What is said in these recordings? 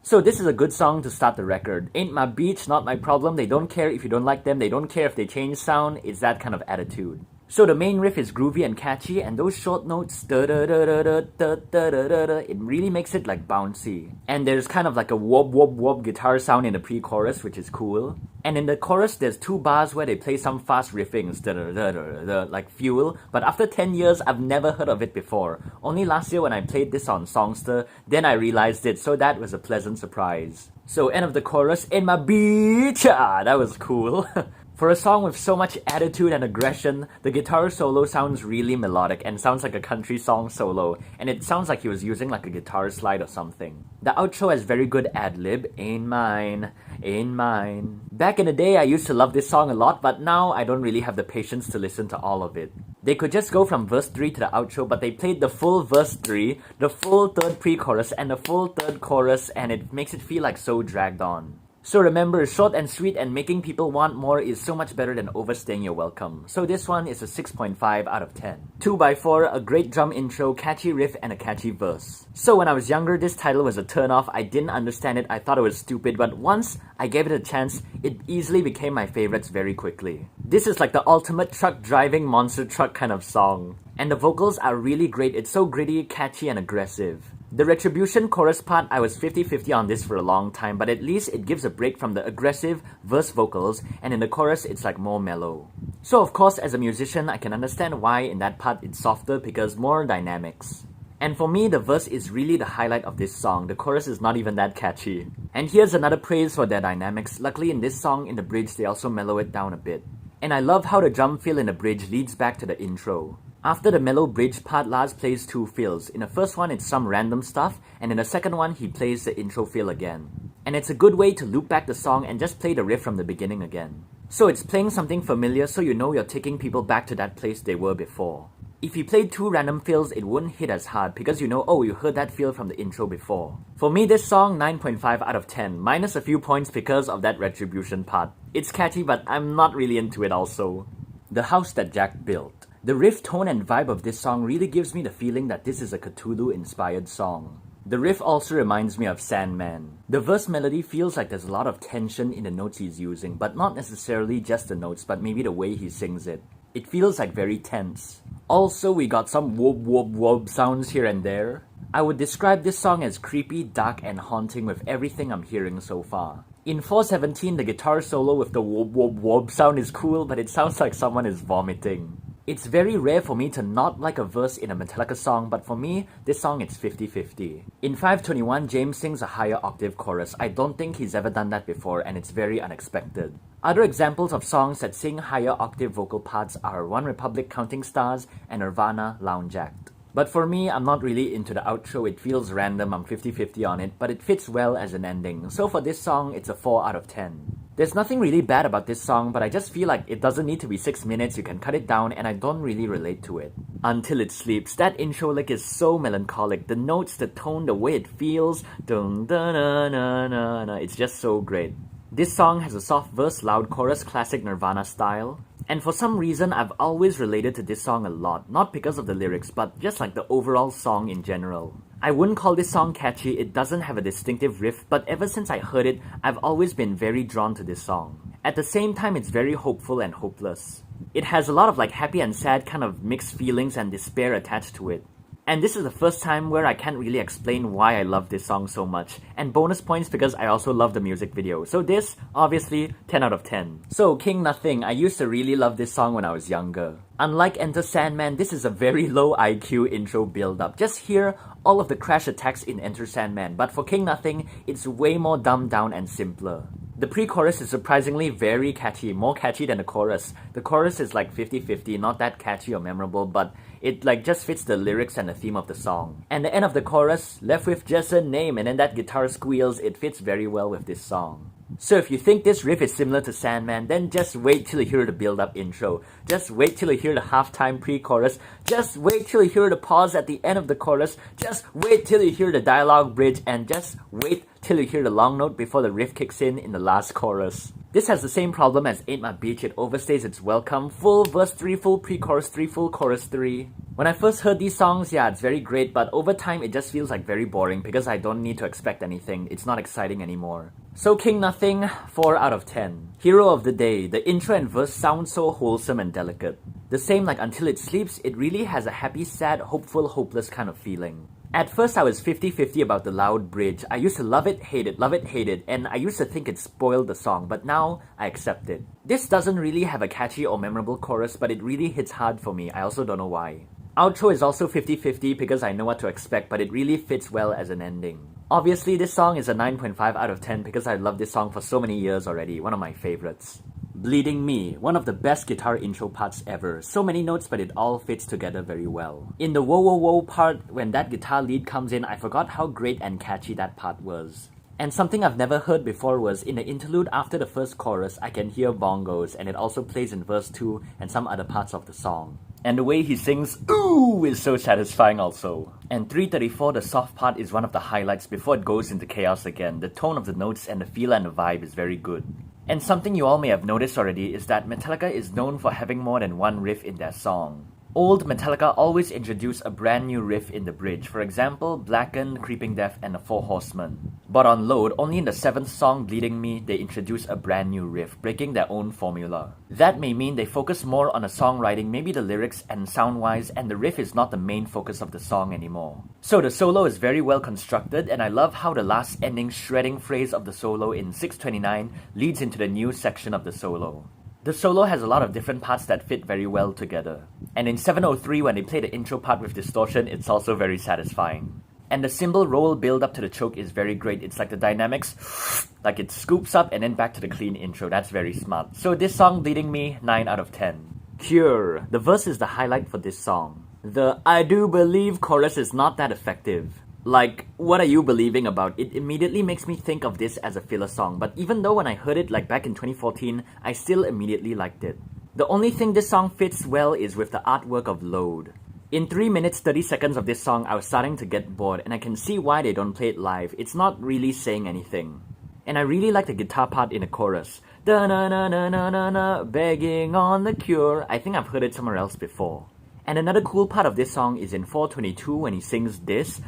So this is a good song to start the record. Ain't my beach, not my problem. They don't care if you don't like them. They don't care if they change sound. It's that kind of attitude. So the main riff is groovy and catchy, and those short notes, da da da da da da da da da da, it really makes it like bouncy. And there's kind of like a whoop whoop whoop guitar sound in the pre-chorus, which is cool. And in the chorus, there's 2 bars where they play some fast riffings, da da da da da, like Fuel. But after 10 years, I've never heard of it before. Only last year when I played this on Songster, then I realized it, so that was a pleasant surprise. So end of the chorus, in my beach, that was cool. For a song with so much attitude and aggression, the guitar solo sounds really melodic and sounds like a country song solo, and it sounds like he was using like a guitar slide or something. The outro has very good ad-lib, ain't mine, ain't mine. Back in the day, I used to love this song a lot, but now I don't really have the patience to listen to all of it. They could just go from verse 3 to the outro, but they played the full verse 3, the full third pre-chorus, and the full third chorus, and it makes it feel like so dragged on. So remember, short and sweet and making people want more is so much better than overstaying your welcome. So this one is a 6.5 out of 10. 2x4, a great drum intro, catchy riff, and a catchy verse. So when I was younger, this title was a turn-off. I didn't understand it, I thought it was stupid, but once I gave it a chance, it easily became my favorites very quickly. This is like the ultimate truck-driving monster truck kind of song. And the vocals are really great, it's so gritty, catchy, and aggressive. The Retribution chorus part, I was 50-50 on this for a long time, but at least it gives a break from the aggressive verse vocals, and in the chorus it's like more mellow. So of course, as a musician, I can understand why in that part it's softer because more dynamics. And for me, the verse is really the highlight of this song. The chorus is not even that catchy. And here's another praise for their dynamics. Luckily in this song, in the bridge, they also mellow it down a bit. And I love how the drum fill in the bridge leads back to the intro. After the mellow bridge part, Lars plays 2 fills. In the first one, it's some random stuff, and in the second one, he plays the intro fill again. And it's a good way to loop back the song and just play the riff from the beginning again. So it's playing something familiar, so you know you're taking people back to that place they were before. If you played 2 random fills, it wouldn't hit as hard because you know, oh, you heard that fill from the intro before. For me, this song, 9.5 out of 10, minus a few points because of that Retribution part. It's catchy, but I'm not really into it also. The House That Jack Built. The riff, tone, and vibe of this song really gives me the feeling that this is a Cthulhu-inspired song. The riff also reminds me of Sandman. The verse melody feels like there's a lot of tension in the notes he's using, but not necessarily just the notes, but maybe the way he sings it. It feels like very tense. Also, we got some whoop whoop whoop sounds here and there. I would describe this song as creepy, dark, and haunting with everything I'm hearing so far. In 417, the guitar solo with the whoop whoop whoop sound is cool, but it sounds like someone is vomiting. It's very rare for me to not like a verse in a Metallica song, but for me, this song it's 50-50. In 521, James sings a higher octave chorus. I don't think he's ever done that before, and it's very unexpected. Other examples of songs that sing higher octave vocal parts are One Republic, Counting Stars, and Nirvana, Lounge Act. But for me, I'm not really into the outro, it feels random, I'm 50-50 on it, but it fits well as an ending. So for this song, it's a 4 out of 10. There's nothing really bad about this song, but I just feel like it doesn't need to be 6 minutes, you can cut it down, and I don't really relate to it. Until It Sleeps, that intro lick is so melancholic, the notes, the tone, the way it feels, dun dun na na na na, it's just so great. This song has a soft verse, loud chorus, classic Nirvana style. And for some reason, I've always related to this song a lot, not because of the lyrics, but just like the overall song in general. I wouldn't call this song catchy, it doesn't have a distinctive riff, but ever since I heard it, I've always been very drawn to this song. At the same time, it's very hopeful and hopeless. It has a lot of like happy and sad kind of mixed feelings and despair attached to it. And this is the first time where I can't really explain why I love this song so much. And bonus points because I also love the music video. So this, obviously, 10 out of 10. So, King Nothing, I used to really love this song when I was younger. Unlike Enter Sandman, this is a very low IQ intro build-up. Just hear all of the crash attacks in Enter Sandman. But for King Nothing, it's way more dumbed down and simpler. The pre-chorus is surprisingly very catchy, more catchy than the chorus. The chorus is like 50-50, not that catchy or memorable, but it like just fits the lyrics and the theme of the song. And the end of the chorus, left with just a name, and then that guitar squeals, it fits very well with this song. So if you think this riff is similar to Sandman, then just wait till you hear the build-up intro. Just wait till you hear the halftime pre-chorus. Just wait till you hear the pause at the end of the chorus. Just wait till you hear the dialogue bridge, and just wait till you hear the long note before the riff kicks in the last chorus. This has the same problem as Ain't My Btch, it overstays its welcome. Full verse 3, full pre-chorus 3, full chorus 3. When I first heard these songs, yeah, it's very great, but over time it just feels like very boring because I don't need to expect anything. It's not exciting anymore. So King Nothing, 4 out of 10. Hero of the Day, the intro and verse sound so wholesome and delicate. The same like Until It Sleeps, it really has a happy, sad, hopeful, hopeless kind of feeling. At first I was 50-50 about the loud bridge. I used to love it, hate it, and I used to think it spoiled the song, but now I accept it. This doesn't really have a catchy or memorable chorus, but it really hits hard for me. I also don't know why. Outro is also 50-50 because I know what to expect, but it really fits well as an ending. Obviously, this song is a 9.5 out of 10 because I love this song for so many years already, one of my favorites. Bleeding Me, one of the best guitar intro parts ever. So many notes, but it all fits together very well. In the whoa whoa whoa part, when that guitar lead comes in, I forgot how great and catchy that part was. And something I've never heard before was, in the interlude after the first chorus, I can hear bongos, and it also plays in verse 2 and some other parts of the song. And the way he sings, ooh, is so satisfying also. And 334, the soft part, is one of the highlights before it goes into chaos again. The tone of the notes and the feel and the vibe is very good. And something you all may have noticed already is that Metallica is known for having more than one riff in their song. Old Metallica always introduced a brand new riff in the bridge, for example, Blackened, Creeping Death, and the Four Horsemen. But on Load, only in the 7th song, Bleeding Me, they introduce a brand new riff, breaking their own formula. That may mean they focus more on the songwriting, maybe the lyrics and sound-wise, and the riff is not the main focus of the song anymore. So the solo is very well constructed, and I love how the last ending shredding phrase of the solo in 629 leads into the new section of the solo. The solo has a lot of different parts that fit very well together. And in 703, when they play the intro part with distortion, it's also very satisfying. And the cymbal roll build up to the choke is very great. It's like the dynamics, like it scoops up and then back to the clean intro. That's very smart. So this song, Bleeding Me, 9 out of 10. Cure. The verse is the highlight for this song. The I do believe chorus is not that effective. Like, what are you believing about? It immediately makes me think of this as a filler song, but even though when I heard it like back in 2014, I still immediately liked it. The only thing this song fits well is with the artwork of Load. In 3 minutes 30 seconds of this song, I was starting to get bored, and I can see why they don't play it live. It's not really saying anything. And I really like the guitar part in the chorus. Da-na-na-na-na-na-na, begging on the cure. I think I've heard it somewhere else before. And another cool part of this song is in 422 when he sings this.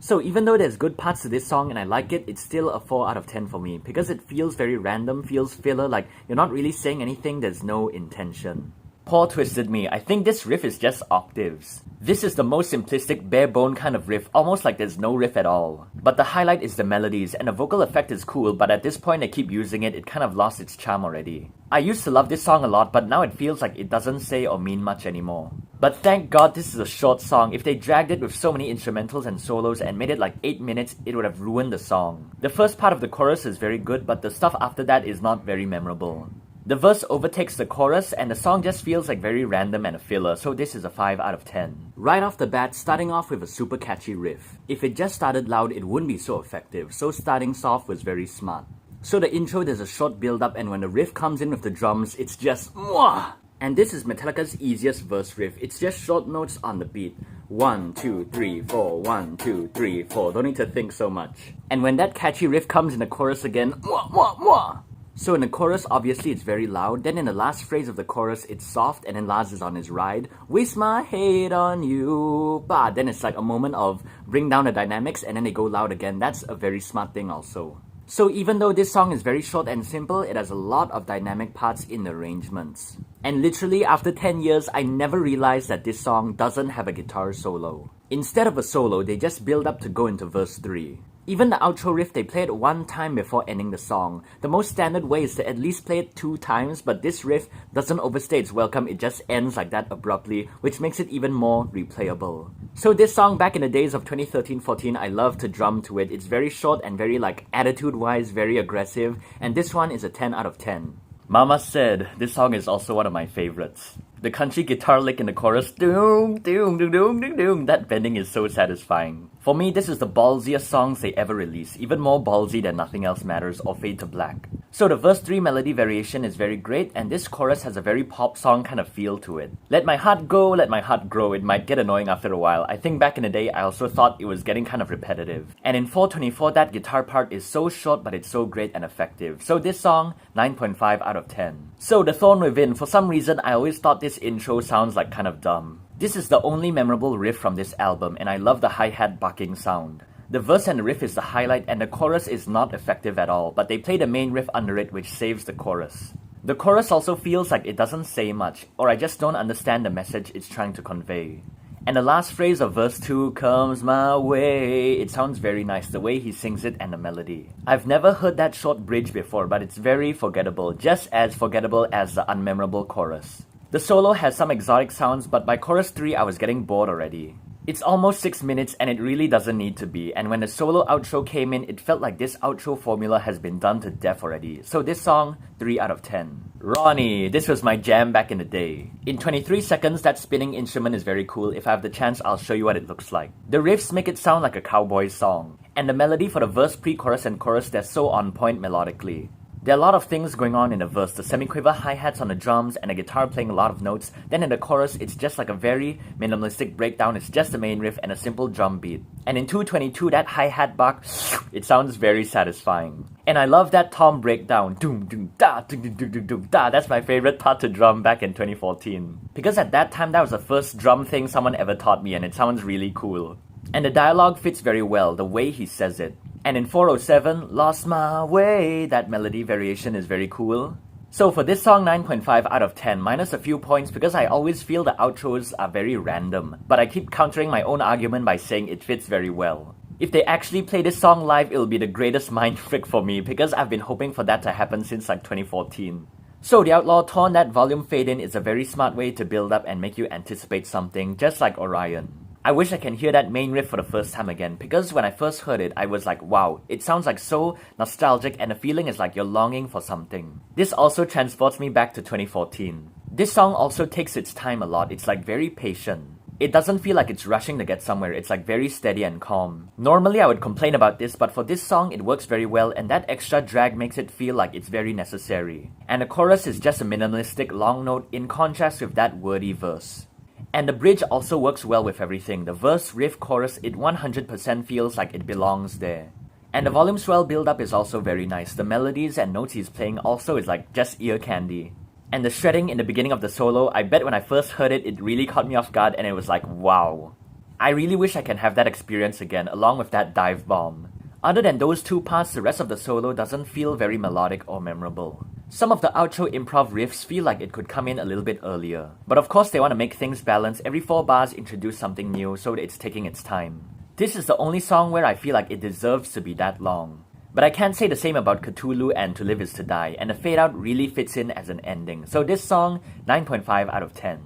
So even though there's good parts to this song and I like it, it's still a 4 out of 10 for me because it feels very random, feels filler, like you're not really saying anything, there's no intention. Poor Twisted Me, I think this riff is just octaves. This is the most simplistic, bare bone kind of riff, almost like there's no riff at all. But the highlight is the melodies, and the vocal effect is cool, but at this point I keep using it, it kind of lost its charm already. I used to love this song a lot, but now it feels like it doesn't say or mean much anymore. But thank God this is a short song. If they dragged it with so many instrumentals and solos and made it like 8 minutes, it would have ruined the song. The first part of the chorus is very good, but the stuff after that is not very memorable. The verse overtakes the chorus and the song just feels like very random and a filler, so this is a 5 out of 10. Right off the bat, starting off with a super catchy riff. If it just started loud, it wouldn't be so effective, so starting soft was very smart. So the intro, there's a short build up, and when the riff comes in with the drums, it's just mwah! And this is Metallica's easiest verse riff. It's just short notes on the beat. 1, 2, 3, 4, 1, 2, 3, 4. Don't need to think so much. And when that catchy riff comes in the chorus again, mwah, mwah, mwah! So in the chorus, obviously it's very loud, then in the last phrase of the chorus, it's soft, and then Lars is on his ride. Waste my hate on you, bah. Then it's like a moment of bring down the dynamics, and then they go loud again. That's a very smart thing also. So even though this song is very short and simple, it has a lot of dynamic parts in the arrangements. And literally after 10 years, I never realized that this song doesn't have a guitar solo. Instead of a solo, they just build up to go into verse 3. Even the outro riff, they play it 1 time before ending the song. The most standard way is to at least play it 2 times, but this riff doesn't overstay its welcome, it just ends like that abruptly, which makes it even more replayable. So this song, back in the days of 2013-14, I love to drum to it. It's very short and very like attitude-wise, very aggressive, and this one is a 10 out of 10. Mama Said, this song is also one of my favorites. The country guitar lick in the chorus, doom, doom, doom, doom, doom, doom, that bending is so satisfying. For me, this is the ballsiest songs they ever released, even more ballsy than Nothing Else Matters or Fade to Black. So the verse 3 melody variation is very great, and this chorus has a very pop song kind of feel to it. Let my heart go, let my heart grow, it might get annoying after a while. I think back in the day, I also thought it was getting kind of repetitive. And in 424, that guitar part is so short, but it's so great and effective. So this song, 9.5 out of 10. So the Thorn Within, for some reason, I always thought this intro sounds like kind of dumb. This is the only memorable riff from this album, and I love the hi-hat barking sound. The verse and the riff is the highlight, and the chorus is not effective at all, but they play the main riff under it, which saves the chorus. The chorus also feels like it doesn't say much, or I just don't understand the message it's trying to convey. And the last phrase of verse 2 comes my way. It sounds very nice, the way he sings it and the melody. I've never heard that short bridge before, but it's very forgettable, just as forgettable as the unmemorable chorus. The solo has some exotic sounds, but by chorus 3 I was getting bored already. It's almost 6 minutes and it really doesn't need to be, and when the solo outro came in, it felt like this outro formula has been done to death already. So this song, 3 out of 10. Ronnie, this was my jam back in the day. In 23 seconds, that spinning instrument is very cool. If I have the chance, I'll show you what it looks like. The riffs make it sound like a cowboy song, and the melody for the verse, pre-chorus, and chorus, they're so on point melodically. There are a lot of things going on in the verse, the semiquiver hi-hats on the drums and the guitar playing a lot of notes. Then in the chorus, it's just like a very minimalistic breakdown, it's just the main riff and a simple drum beat. And in 222, that hi-hat bark, it sounds very satisfying. And I love that tom breakdown, doom doom da doom doom doom doom da. That's my favorite part to drum back in 2014. Because at that time, that was the first drum thing someone ever taught me and it sounds really cool. And the dialogue fits very well, the way he says it. And in 407, Lost My Way, that melody variation is very cool. So for this song, 9.5 out of 10, minus a few points because I always feel the outros are very random. But I keep countering my own argument by saying it fits very well. If they actually play this song live, it'll be the greatest mind freak for me because I've been hoping for that to happen since like 2014. So the Outlaw Torn, that volume fade in is a very smart way to build up and make you anticipate something, just like Orion. I wish I can hear that main riff for the first time again, because when I first heard it, I was like, wow, it sounds like so nostalgic and the feeling is like you're longing for something. This also transports me back to 2014. This song also takes its time a lot, it's like very patient. It doesn't feel like it's rushing to get somewhere, it's like very steady and calm. Normally I would complain about this, but for this song it works very well and that extra drag makes it feel like it's very necessary. And the chorus is just a minimalistic long note in contrast with that wordy verse. And the bridge also works well with everything. The verse, riff, chorus, it 100% feels like it belongs there. And the volume swell build-up is also very nice. The melodies and notes he's playing also is like just ear candy. And the shredding in the beginning of the solo, I bet when I first heard it, it really caught me off guard and it was like, wow. I really wish I can have that experience again, along with that dive bomb. Other than those two parts, the rest of the solo doesn't feel very melodic or memorable. Some of the outro improv riffs feel like it could come in a little bit earlier. But of course they want to make things balanced, every 4 bars introduce something new so that it's taking its time. This is the only song where I feel like it deserves to be that long. But I can't say the same about Cthulhu and To Live Is To Die, and the fade out really fits in as an ending. So this song, 9.5 out of 10.